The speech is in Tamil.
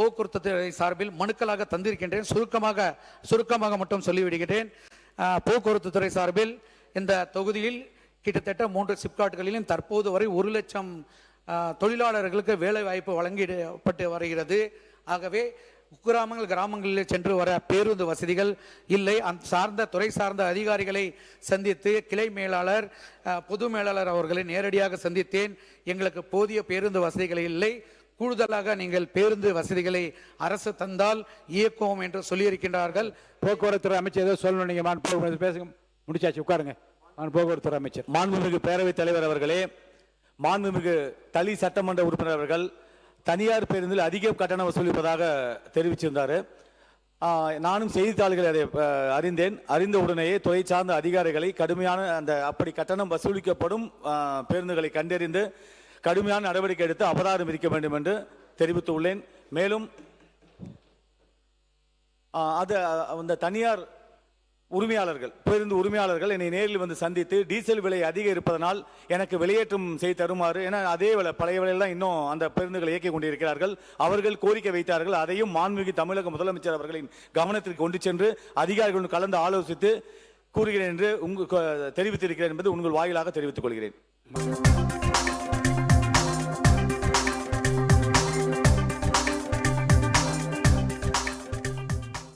போக்குவரத்து துறை சார்பில் மனுக்களாக தந்திருக்கின்றேன். சுருக்கமாக மட்டும் சொல்லிவிடுகிறேன். போக்குவரத்து துறை சார்பில் இந்த தொகுதியில் கிட்டத்தட்ட 3 சிப்காட்டுகளிலும் தற்போது வரை 1 லட்சம் தொழிலாளர்களுக்கு வேலை வாய்ப்பு வழங்கப்பட்டு வருகிறது. ஆகவே கிராமங்களில் சென்று வர பேருந்து வசதிகள் இல்லை. அந்த துறை சார்ந்த அதிகாரிகளை சந்தித்து கிளை மேலாளர், பொது மேலாளர் அவர்களை நேரடியாக சந்தித்தேன். எங்களுக்கு போதிய பேருந்து வசதிகள் இல்லை, கூடுதலாக நீங்கள் பேருந்து வசதிகளை அரசு தந்தால் இயக்குவோம் என்று சொல்லியிருக்கின்றார்கள். போக்குவரத்து அமைச்சர் ஏதோ சொல்லணும், பேசுங்க. முடிச்சாச்சு, உட்காருங்க. போக்குவரத்து அமைச்சர். மாண்புமிகு பேரவைத் தலைவர் அவர்களே, மாண்புமிகு தளி சட்டமன்ற உறுப்பினர் அவர்கள் தனியார் பேருந்தில் அதிக கட்டணம் வசூலிப்பதாக தெரிவிச்சிருந்தார். நானும் செய்தித்தாள்களை அதை அறிந்தேன். அறிந்த உடனேயே துறை சார்ந்த அதிகாரிகளை கடுமையான அப்படி கட்டணம் வசூலிக்கப்படும் பேருந்துகளை கண்டறிந்து கடுமையான நடவடிக்கை எடுத்து அபராதம் விதிக்க வேண்டும் என்று தெரிவித்துள்ளேன். மேலும் அந்த தனியார் உரிமையாளர்கள், பேருந்து உரிமையாளர்கள் என்னை நேரில் வந்து சந்தித்து டீசல் விலை அதிகம் இருப்பதனால் எனக்கு வெளியேற்றம் செய்து தருமாறு, ஏன்னா அதே விலை பழைய விலையெல்லாம் இன்னும் அந்த பேருந்துகளை இயக்கிக் கொண்டிருக்கிறார்கள். அவர்கள் கோரிக்கை வைத்தார்கள். அதையும் மாண்புமிகு தமிழக முதலமைச்சர் அவர்களின் கவனத்திற்கு கொண்டு சென்று அதிகாரிகளுடன் கலந்து ஆலோசித்து கூறுகிறேன் என்று தெரிவித்திருக்கிறேன் என்பது உங்கள் வாயிலாக தெரிவித்துக் கொள்கிறேன்.